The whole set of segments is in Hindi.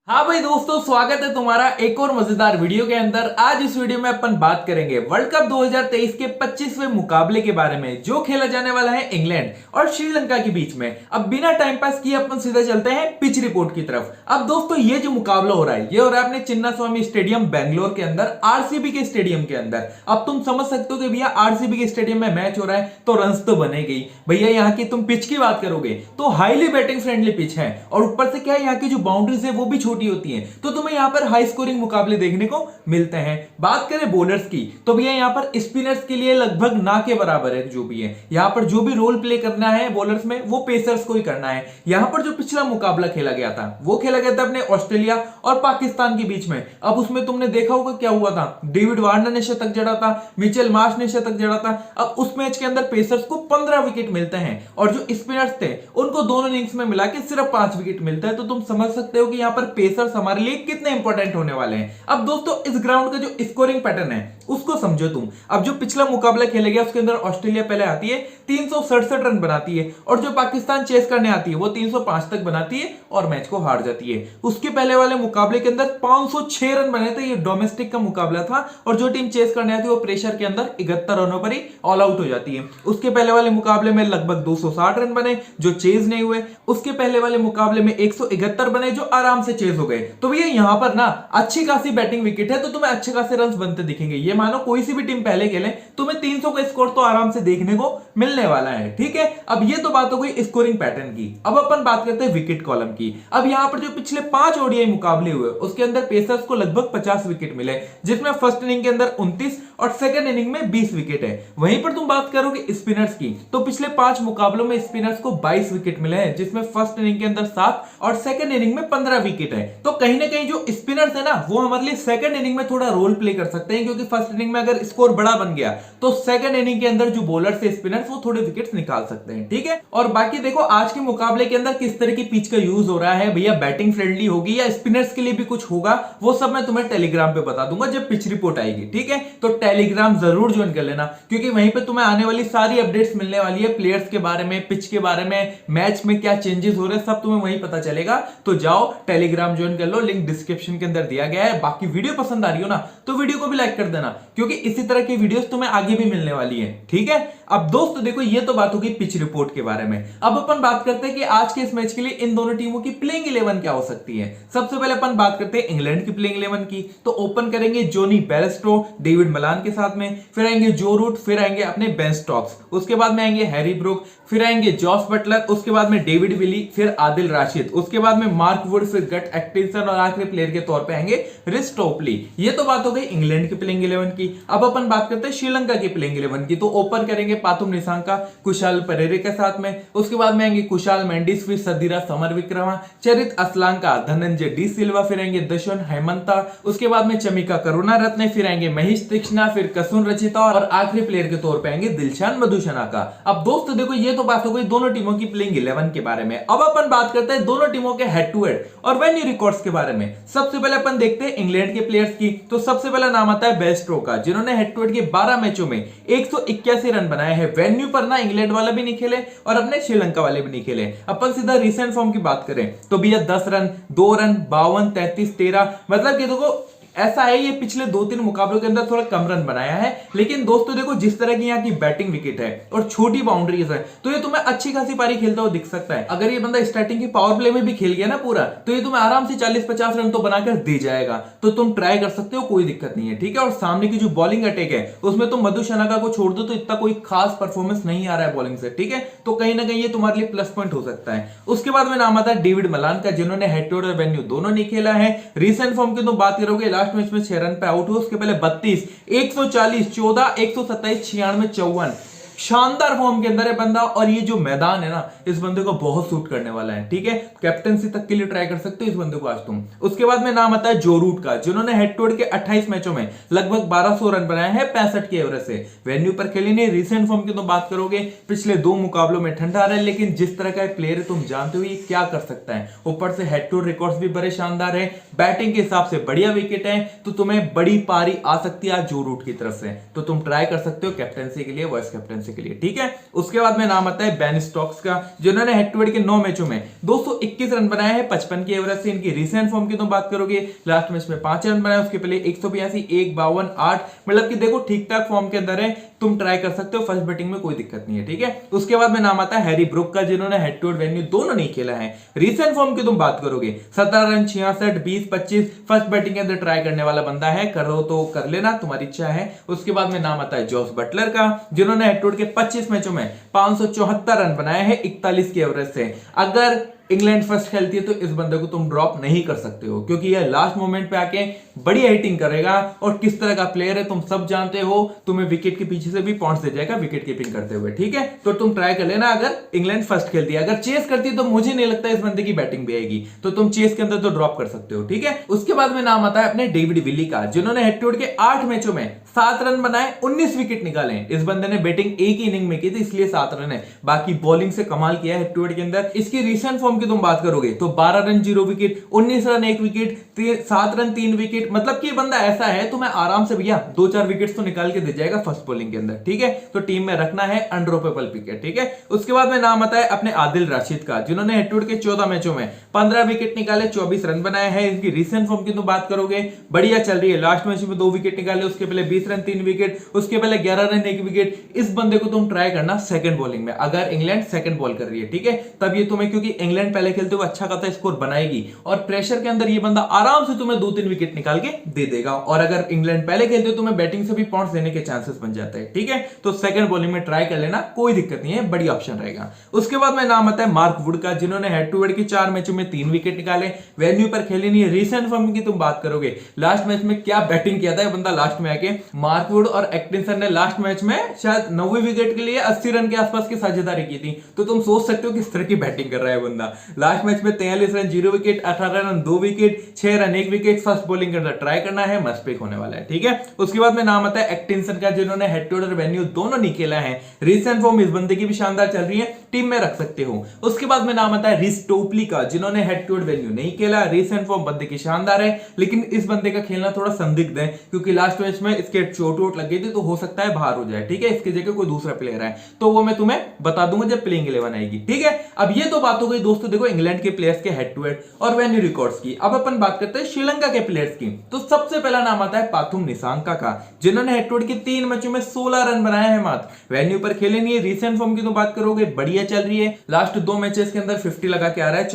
हाँ भाई दोस्तों, स्वागत है तुम्हारा एक और मजेदार वीडियो के अंदर। आज इस वीडियो में अपन बात करेंगे वर्ल्ड कप 2023 के 25वें मुकाबले के बारे में, जो खेला जाने वाला है इंग्लैंड और श्रीलंका के बीच में। अब बिना टाइम पास किए अपन सीधे चलते हैं पिच रिपोर्ट की तरफ। अब दोस्तों, ये जो मुकाबला हो रहा है, ये हो रहा है अपने चिन्नास्वामी स्टेडियम बेंगलोर के अंदर, आरसीबी के स्टेडियम के अंदर। अब तुम समझ सकते हो कि भैया आरसीबी के स्टेडियम में मैच हो रहा है तो रन्स तो बनेगी भैया। यहाँ की तुम पिच की बात करोगे तो हाईली बैटिंग फ्रेंडली पिच है, और ऊपर से क्या है, यहाँ की जो बाउंड्रीज है वो भी छोटी होती है, तो तुम्हें यहां पर हाई स्कोरिंग मुकाबले देखने को मिलते हैं। बात करें बॉलर्स की तो भैया यहां पर स्पिनर्स के लिए लगभग ना के बराबर है। जो भी है यहां पर जो भी रोल प्ले करना है बॉलर्स में, वो पेसर्स को ही करना है। यहां पर जो पिछला मुकाबला खेला गया था वो खेला गया था अपने ऑस्ट्रेलिया और पाकिस्तान के बीच में। अब उसमें तुमने देखा होगा क्या हुआ था, डेविड वार्नर ने शतक जड़ा था, मिचेल मार्श ने शतक जड़ा था। अब उस मैच के अंदर पेसर्स को 15 विकेट मिलते हैं, और जो स्पिनर्स थे उनको दोनों इनिंग्स में मिला के सिर्फ 5 विकेट मिलता है। तो तुम समझ सकते हो कि यहां पर पेसर्स हमारे लिए कितने इंपॉर्टेंट होने वाले हैं। अब दोस्तों, इस ग्राउंड का जो स्कोरिंग पैटर्न है उसको समझो तुम। अब जो पिछला मुकाबला खेला गया उसके अंदर ऑस्ट्रेलिया पहले आती है, 367 रन बनाती है, और जो पाकिस्तान चेस करने आती है वो 305 तक बनाती है और मैच को हार जाती है। उसके पहले वाले मुकाबले के अंदर 506 रन बने थे, ये डोमेस्टिक का मुकाबला था, और जो टीम चेस करने आती है वो प्रेशर के अंदर 71 रनों पर ही ऑल आउट हो जाती है। उसके पहले वाले मुकाबले में लगभग 260 रन बने जो चेज नहीं हुए। उसके पहले वाले मुकाबले में 171 बने जो आराम से चेज हो गए। तो भैया यहां पर ना अच्छी खासी बैटिंग विकेट है, तो तुम्हें अच्छे खासे रन बनते दिखेंगे। ये मानो कोई सी भी टीम पहले खेले, तुम्हें 300 का स्कोर तो आराम से देखने को मिलने वाला है। ठीक है, अब ये तो बात हो गई स्कोरिंग पैटर्न की। अब अपन बात करते हैं विकेट कॉलम की। अब यहां पर जो पिछले 5 ओडीआई मुकाबले हुए उसके अंदर पेसर्स को लगभग 50 विकेट मिले, जिसमें फर्स्ट इनिंग के अंदर 29 और सेकंड इनिंग में 20 विकेट है। वहीं पर तुम बात करोगे स्पिनर्स की तो पिछले 5 मुकाबलों में स्पिनर्स को 22 विकेट मिले हैं, जिसमें फर्स्ट इनिंग के अंदर 7 और सेकंड इनिंग में 15 विकेट है। तो कहीं ना कहीं जो स्पिनर्स है ना, वो हमारे लिए सेकंड इनिंग में थोड़ा रोल प्ले कर सकते हैं, क्योंकि फर्स्ट इनिंग में अगर स्कोर बड़ा बन गया तो सेकंड इनिंग के अंदर जो बॉलर से स्पिनर्स वो थोड़े विकेट्स निकाल सकते हैं। ठीक है, और बाकी देखो आज के मुकाबले के अंदर किस तरह की पिच का यूज हो रहा है, भैया बैटिंग फ्रेंडली होगी या स्पिनर्स के लिए भी कुछ होगा, वो सब मैं तुम्हें टेलीग्राम पे बता दूंगा जब पिच रिपोर्ट आएगी। ठीक है, तो टेलीग्राम जरूर ज्वाइन कर लेना, क्योंकि वहीं पे तुम्हें आने वाली सारी अपडेट्स मिलने वाली है, प्लेयर्स के बारे में, पिच के बारे में, मैच में क्या चेंजेस हो रहे हैं, सब तुम्हें वहीं पता चलेगा। तो जाओ टेलीग्राम ज्वाइन कर लो, लिंक डिस्क्रिप्शन के अंदर दिया गया है। बाकी वीडियो पसंद आ रही हो ना तो वीडियो को भी लाइक कर देना, क्योंकि इसी तरह की वीडियोस तुम्हें आगे भी मिलने वाली है। ठीक है, अब दोस्तों देखो, ये तो बात होगी पिच रिपोर्ट के बारे में। अब अपन बात करते हैं कि आज के इस मैच के लिए इन दोनों टीमों की प्लेइंग 11 क्या हो सकती है। सबसे पहले अपन बात करते हैं इंग्लैंड की प्लेइंग 11 की। तो ओपन करेंगे जोनी बेयरस्टो डेविड मलान के साथ में, फिर आएंगे जो रूट, फिर आएंगे अपने बेन स्टोक्स, उसके बाद में आएंगे हैरी ब्रूक, फिर आएंगे जॉस बटलर, उसके बाद में डेविड विली, फिर आदिल राशिद, उसके बाद में मार्क वुड, फिर गट एटकिंसन, और आखिरी प्लेयर के तौर पे आएंगे रिस टोपली। ये तो बात हो गई इंग्लैंड की प्लेइंग 11 की। अब अपन बात करते हैं श्रीलंका की प्लेइंग 11 की। तो ओपन करेंगे पाथुम निसांका कुशाल परेरे के साथ में, उसके बाद में आएंगे कुशाल मेंडिस, फिर सदीरा समर विक्रमा, चरित असलांका, धनंजय डी सिल्वा, फिर आएंगे दशवन हेमंता, उसके बाद में चमिका करुणारत्ने, फिर आएंगे महेश तीक्ष्णा, फिर कसुन रचिता, और आखिरी प्लेयर के तौर पे आएंगे दिलशान मधुशनाका। अब दोस्तों देखो, ये तो बात हो गई दोनों टीमों की प्लेइंग 11 के बारे में। अब अपन बात करते हैं दोनों टीमों के हेड टू हेड और वेन्यू रिकॉर्ड्स के बारे में। सबसे पहले अपन देखते हैं इंग्लैंड के प्लेयर्स की। तो सबसे पहला नाम आता है बेयरस्टो का, जिन्होंने हेड टू हेड के 12 मैचों में 181 रन बनाए हैं। वेन्यू पर ना इंग्लैंड वाला भी नहीं खेले और अपने श्रीलंका वाले भी नहीं खेले। अपन सीधा रिसेंट फॉर्म की बात करें तो भैया 10 रन, 2 रन, 52, 33, 13, मतलब कि देखो ऐसा है, ये पिछले 2-3 मुकाबलों के अंदर थोड़ा कम रन बनाया है। लेकिन दोस्तों देखो, जिस तरह की यहाँ की बैटिंग विकेट है और छोटी बाउंड्रीज है, तो ये तुम्हें अच्छी खासी पारी खेलता हुआ दिख सकता है। अगर ये बंदा स्टार्टिंग की पावर प्ले में भी खेल गया ना पूरा, तो ये तुम्हें आराम से 40-50 रन तो बनाकर दे जाएगा। तो तुम ट्राई कर सकते हो, कोई दिक्कत नहीं है। ठीक है, और सामने की जो बॉलिंग अटैक है उसमें तुम मधुशनाका को छोड़ दो तो इतना कोई खास परफॉर्मेंस नहीं आ रहा है बॉलिंग से। ठीक है, तो कहीं ना कहीं ये तुम्हारे लिए प्लस पॉइंट हो सकता है। उसके बाद में नाम आता है डेविड मलान का, जिन्होंने हेड टू हेड और वेन्यू दोनों नहीं खेला है। रिसेंट फॉर्म की तुम बात करोगे, लास्ट मैच में 6 रन आउट हुआ, उसके पहले 32, 140, 14, 127, 96, 54, शानदार फॉर्म के अंदर है बंदा। और ये जो मैदान है ना, इस बंदे को बहुत सूट करने वाला है। ठीक है, कैप्टनसी तक के लिए ट्राई कर सकते हो इस बंदे को आज तुम। उसके बाद में नाम आता है जो रूट का, जिन्होंने हेड टू हेड के 28 मैचों में लगभग 1200 रन बनाए हैं 65 के एवरेज से। वेन्यू पर खेले नहीं। रिसेंट फॉर्म की तो बात करोगे, पिछले 2 मुकाबलों में ठंडा रहा है, लेकिन जिस तरह का प्लेयर है तुम जानते हो ये क्या कर सकता है। ऊपर से हेड टू रिकॉर्ड्स भी बड़े शानदार है, बैटिंग के हिसाब से बढ़िया विकेट है, तो तुम्हें बड़ी पारी आ सकती है आज जो रूट की तरफ से। तो तुम ट्राई कर सकते हो कैप्टनसी के लिए, वाइस कैप्टनसी कैप्टनसी के लिए, ठीक है। उसके बाद में नाम आता है बेन स्टोक्स का, जिन्होंने हेड टू हेड के 9 मैचों में 221 रन बनाए हैं 55 की एवरेज से। इनकी रिसेंट फॉर्म की तुम बात करोगे, लास्ट मैच में 5 रन बनाए, उसके पहले 182, 152, 8, मतलब कि देखो ठीक ठाक फॉर्म के अंदर है, तुम ट्राई कर सकते हो, फर्स्ट बैटिंग में कोई दिक्कत नहीं है, ठीक है। उसके बाद में नाम आता है हैरी ब्रुक का, जिन्होंने हेड टू हेड वेन्यू दोनों नहीं खेला है। रिसेंट फॉर्म की तुम बात करोगे 17 रन 66, 20, 25, फर्स्ट बैटिंग के अंदर ट्राई करने वाला बंदा है, करो तो कर लेना, तुम्हारी इच्छा है। उसके बाद में नाम आता है जोस बटलर का, जिन्होंने हेड टू हेड के 25 मैचों में 574 रन बनाए हैं 41 की एवरेज से। अगर इंग्लैंड फर्स्ट खेलती है तो इस बंदे को तुम ड्रॉप नहीं कर सकते हो, क्योंकि यह लास्ट मोमेंट पे आके बढ़िया हिटिंग करेगा और किस तरह का प्लेयर है तुम सब जानते हो, तुम्हें विकेट के पीछे से भी पॉइंट्स दे जाएगा विकेट कीपिंग करते हुए, ठीक है। तो तुम ट्राई कर लेना अगर इंग्लैंड फर्स्ट खेलती है। अगर चेस करती है तो मुझे नहीं लगता इस बंदे की बैटिंग भी आएगी, तो तुम चेस के अंदर तो ड्रॉप कर सकते हो, ठीक है। उसके बाद में नाम आता है अपने डेविड विली का, जिन्होंने हेड टू हेड के 8 मैचों में 7 रन बनाए, 19 विकेट निकाले। इस बंदे ने बैटिंग एक ही इनिंग में की थी, इसलिए 7 रन है, बाकी बॉलिंग से कमाल किया है हेड टू हेड के अंदर। इसकी रिसेंट फॉर्म की तुम बात करोगे तो 12 run 0 wicket, 19 run 1 wicket, 7 run 3 wicket, मतलब कि बंदा ऐसा है तुम्हें आराम से भैया 2-4 विकेट्स तो निकाल के दे जाएगा फर्स्ट बॉलिंग के अंदर, ठीक है। तो टीम में रखना है अनड्रॉपेबल विकेट, ठीक है। उसके बाद में नाम आता है अपने आदिल राशिद का, जिन्होंने हेड टू हेड के 14 मैचों में 15 विकेट निकाले, 24 रन बनाए हैं। इनकी रिसेंट फॉर्म की तुम बात करोगे बढ़िया चल रही है, लास्ट मैच में 2 विकेट निकाले, उसके पहले 20 रन 3 विकेट, उसके पहले 11 रन 1 विकेट। इस बंदे को तुम ट्राई करना सेकंड बॉलिंग में, अगर इंग्लैंड सेकंड बॉल कर रही है, ठीक है, तब ये तुम्हें, क्योंकि इंग्लैंड पहले खेलते हुए अच्छा खासा स्कोर बनाएगी और प्रेशर के अंदर ये बंदा आराम से तुम्हें 2-3 विकेट निकाल के दे देगा। और अगर इंग्लैंड पहले खेलते हो तुम्हें बैटिंग से भी पॉइंट्स देने के चांसेस बन जाते हैं, ठीक है। तो सेकंड बॉलिंग में ट्राई कर लेना, कोई दिक्कत नहीं है, बढ़िया ऑप्शन रहेगा। उसके बाद में नाम आता है मार्क वुड का, जिन्होंने हेड टू हेड के 4 मैचों में 3 विकेट निकाले, वेन्यू पर खेले नहीं है। रिसेंट फॉर्म की तुम बात करोगे, लास्ट मैच में क्या बैटिंग किया था ये बंदा लास्ट में आके। मार्क वुड और एटकिंसन ने लास्ट मैच में शायद 90 विकेट के लिए 80 रन के आसपास की साझेदारी की थी, तो तुम सोच सकते हो किस तरह की बैटिंग कर रहा है बंदा। लास्ट मैच में 43 run 0 wicket, 18 run 2 wicket, 6 run 1 wicket, first bowling के अंदर ट्राई करना है, मस्ट पिक होने वाला है, ठीक है। उसके बाद में नाम आता है एटकिंसन का, जिन्होंने हेड टू हेड और वेन्यू दोनों नहीं खेला है। रिसेंट फॉर्म इस बंदे की भी शानदार चल रही है, टीम में रख सकते हो। उसके बाद में नाम आता है रिस टोपली का, जिन्होंने हेड टू हेड वेन्यू नहीं खेला, रिसेंट फॉर्म बंदे की शानदार है, लेकिन इस बंदे का खेलना थोड़ा संदिग्ध है, क्योंकि लास्ट मैच में इसके चोट वोट लग गई थी, तो हो सकता है बाहर हो जाए, ठीक है। इसकी जगह कोई दूसरा प्लेयर है, तो वो मैं तुम्हें बता दूंगा जब प्लेइंग 11 आएगी, ठीक है। अब ये तो बात हो गई दोस्तों, देखो इंग्लैंड के प्लेयर्स के हेड टू हेड और वेन्यू रिकॉर्ड्स की। अब अपन बात करते हैं श्रीलंका के प्लेयर्स की। तो सबसे पहला नाम आता है पाथुम निसांका का, जिन्होंने हेड टू हेड के 3 मैचों में 16 रन बनाए हैं मात्र, वेन्यू पर खेले नहीं है। रिसेंट फॉर्म की तो बात करोगे बढ़िया चल रही है, लास्ट 2 मैचेस के अंदर 50 लगा के आ रहा है,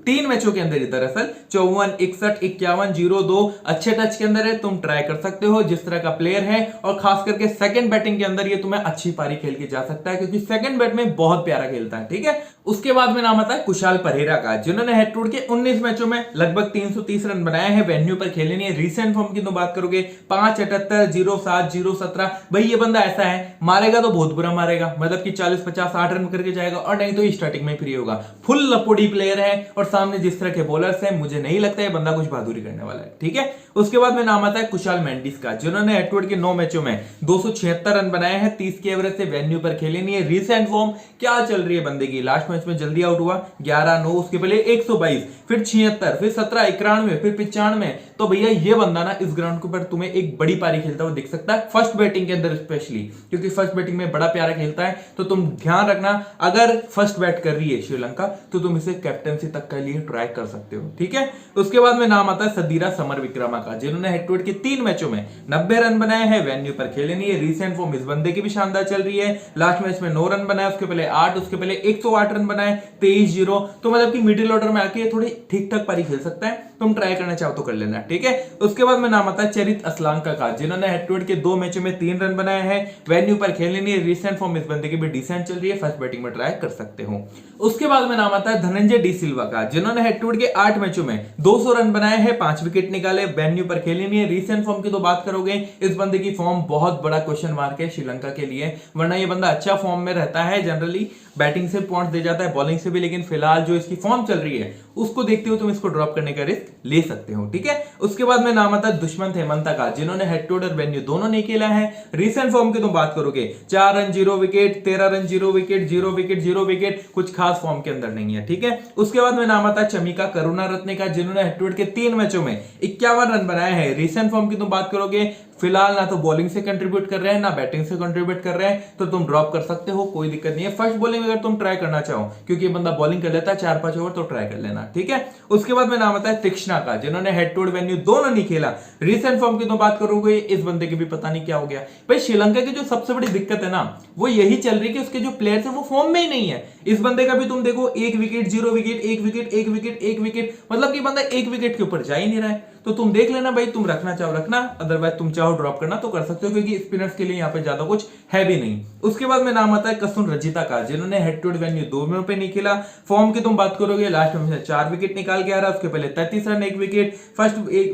3 मैचों के अंदर दरअसल 54, 61, 51, 02 अच्छे टच के अंदर है, तुम ट्राई कर सकते हो जिस तरह का प्लेयर है। और खास करके सेकंड बैटिंग के अंदर ये तुम्हें अच्छी पारी खेल के जा सकता है, क्योंकि सेकंड बैट में बहुत प्यारा खेलता है, ठीक है। उसके बाद में नाम आता है कुशाल परेरा का, जिन्होंने हेड टू हेड के 19 मैचों में लगभग 330 रन बनाए हैं, वेन्यू पर खेले नहीं है। रिसेंट फॉर्म की तो बात करोगे 578, 07, 017, भाई ये बंदा ऐसा है, मारेगा तो बहुत बुरा मारेगा, मतलब कि 40, 50, 60 रन करके जाएगा, और नहीं तो स्टार्टिंग में फ्री होगा। फुल लपोड़ी प्लेयर है, और सामने जिस तरह के बॉलर्स हैं, मुझे नहीं लगता है बंदा कुछ बहादुरी करने वाला है, ठीक है। उसके बाद में नाम आता है कुशाल मेंडिस का, जिन्होंने हेड टू हेड के 9 मैचों में 276 रन बनाए हैं, 30 की एवरेज से, वेन्यू पर खेले नहीं है। रिसेंट फॉर्म क्या चल रही है बंदे की, लास्ट मैच में जल्दी आउट हुआ 11-9, उसके पहले 122, फिर 76, फिर 17, 91, फिर 95। तो भैया ये बंदा ना इस ग्राउंड के ऊपर तुम्हें एक बड़ी पारी खेलता हुआ दिख सकता है, फर्स्ट बैटिंग के अंदर स्पेशली, क्योंकि फर्स्ट बैटिंग में बड़ा प्यारा खेलता है। तो तुम ध्यान रखना, अगर फर्स्ट बैट कर रही है श्रीलंका तो तुम इसे कैप्टनसी तक के लिए ट्राई कर सकते हो, ठीक है। उसके बाद में नाम आता है सदीरा समरविक्रमा का, जिन्होंने हेड टू हेड के 3 मैचों में 90 रन बनाए हैं, वेन्यू पर खेले नहीं है। रिसेंट फॉर्म इस बंदे की भी शानदार चल रही है, लास्ट मैच में 9 रन बनाए, उसके पहले 8, उसके पहले 108 रन बनाए, 23-0, तो मतलब कि मिडिल ऑर्डर में आके थोड़ी ठीक ठाक पारी खेल सकता है, तुम ट्राई करना चाहो तो कर लेना, ठीक है। उसके बाद में नाम आता है चरित असलांका का, जिन्होंने हेड टू हेड के 2 मैचों में 3 रन बनाए हैं, वेन्यू पर खेले नहीं है। रिसेंट फॉर्म इस बंदे की भी डिसेंट चल रही है, फर्स्ट बैटिंग में ट्राई कर सकते हो। उसके बाद में नाम आता है धनंजय डी सिल्वा का, जिन्होंने हेड टू हेड के 8 मैचों में 200 रन बनाए हैं, 5 विकेट निकाले, वेन्यू पर खेले नहीं है। रिसेंट फॉर्म की तो बात करोगे, इस बंदे की फॉर्म बहुत बड़ा क्वेश्चन मार्क है श्रीलंका के लिए, वरना ये बंदा अच्छा फॉर्म में रहता है, जनरली बैटिंग से पॉइंट्स दे जाता है, बॉलिंग से भी, लेकिन फिलहाल जो इसकी फॉर्म चल रही है उसको देखते हुए तुम इसको ड्रॉप करने का रिस्क ले सकते हो, ठीक है। उसके बाद में नाम आता है दुश्मन हेमंता का, जिन्होंने हेड टू हेड और वेन्यू दोनों नहीं खेला है। रिसेंट फॉर्म की तुम बात करोगे 4 run 0 wicket, 13 run 0 wicket, 0 wicket 0 wicket, कुछ खास फॉर्म के अंदर नहीं है, ठीक है। उसके बाद में नाम आता है चमिका करुणारत्ने का, जिन्होंने हेड टू हेड के 3 मैचों में 51 रन बनाए हैं। रिसेंट फॉर्म की तुम बात करोगे, फिलहाल ना तो बॉलिंग से कंट्रीब्यूट कर रहे हैं ना बैटिंग से कंट्रीब्यूट कर रहे हैं, तो तुम ड्रॉप कर सकते हो, कोई दिक्कत नहीं है। फर्स्ट बॉलिंग अगर तुम ट्राई करना चाहो, क्योंकि ये बंदा बॉलिंग कर लेता है 4-5 ओवर, तो ट्राई कर लेना, ठीक है। उसके बाद में नाम आता है तीक्ष्णा का, जिन्होंने हेड टू हेड वेन्यू दोनों नहीं खेला। रिसेंट फॉर्म की तुम बात करोगे, इस बंदे की भी पता नहीं क्या हो गया भाई। श्रीलंका की जो सबसे बड़ी दिक्कत है ना, वो यही चल रही है कि उसके जो प्लेयर्स है वो फॉर्म में ही नहीं है। इस बंदे का भी तुम देखो 1 wicket 0 wicket, 1 wicket 1 wicket 1 wicket, मतलब कि बंदा 1 विकेट के ऊपर जा ही नहीं रहा है। तो तुम देख लेना भाई, तुम रखना चाहो रखना, अदरवाइज तुम चाहो ड्रॉप करना तो कर सकते हो, क्योंकि स्पिनर्स के लिए यहाँ पे ज्यादा कुछ है भी नहीं। उसके बाद में नाम आता है कसुन रजिता का, जिन्होंने हेड टू हेड वेन्यू दोनों पे नहीं खेला। फॉर्म की तुम बात करोगे, लास्ट में से 4 विकेट निकाल के आ रहा है, उसके पहले 33 रन 1 विकेट,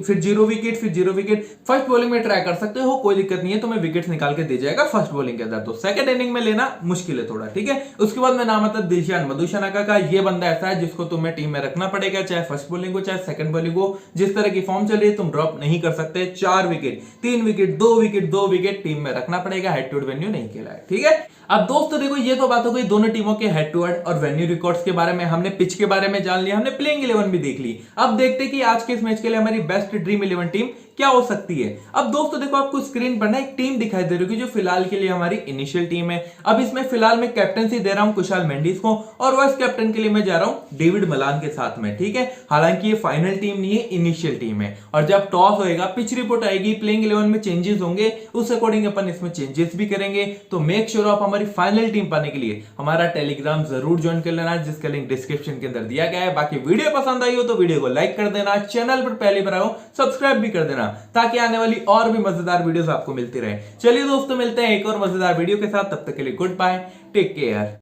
फिर 0 विकेट, फिर 0 विकेट। फर्स्ट बॉलिंग में ट्राई कर सकते हो, कोई दिक्कत नहीं है, तुम्हें विकेट निकाल के दे जाएगा फर्स्ट बॉलिंग के अंदर। तो सेकंड इनिंग में लेना मुश्किल है थोड़ा, ठीक है। उसके बाद में नाम आता है दिलशान मधुशनाका का। ये बंदा ऐसा है जिसको तुम्हें टीम में रखना पड़ेगा, चाहे फर्स्ट बॉलिंग हो चाहे सेकंड बॉलिंग हो। जिस तरह की फॉर्म चल रही है तुम ड्रॉप नहीं कर सकते। 4 wicket 3 wicket 2 wicket 2 wicket team में रखना पड़ेगा, हेड टू हेड वेन्यू नहीं खेला है, ठीक है। अब दोस्तों देखो, ये तो बात हो गई दोनों टीमों के हेड टू हेड और वेन्यू रिकॉर्ड्स के बारे में, हमने पिच के बारे में जान लिया, हमने प्लेइंग 11 भी देख ली। अब देखते हैं कि आज के इस मैच के लिए हमारी बेस्ट ड्रीम 11 टीम क्या हो सकती है। अब दोस्तों देखो, आपको स्क्रीन पर ना एक टीम दिखाई दे रही है जो फिलहाल के लिए हमारी इनिशियल टीम है। अब इसमें फिलहाल मैं कैप्टनसी दे रहा हूं कुशाल मेंडिस को, और वाइस कैप्टन के लिए मैं जा रहा हूं डेविड मलान के साथ में, ठीक है। हालांकि ये फाइनल टीम नहीं है, इनिशियल टीम है, और जब टॉस होएगा, पिच रिपोर्ट आएगी, प्लेइंग 11 में चेंजेस होंगे, उस अकॉर्डिंग अपन इसमें चेंजेस भी करेंगे। तो मेक श्योर आप हमारी फाइनल टीम पाने के लिए हमारा टेलीग्राम जरूर ज्वाइन कर लेना, जिसका लिंक डिस्क्रिप्शन के अंदर दिया गया है। बाकी वीडियो पसंद आई हो तो वीडियो को लाइक कर देना, चैनल पर पहली बार आओ सब्सक्राइब भी कर देना, ताकि आने वाली और भी मजेदार वीडियोस आपको मिलती रहे। चलिए दोस्तों, मिलते हैं एक और मजेदार वीडियो के साथ, तब तक के लिए गुड बाय, टेक केयर।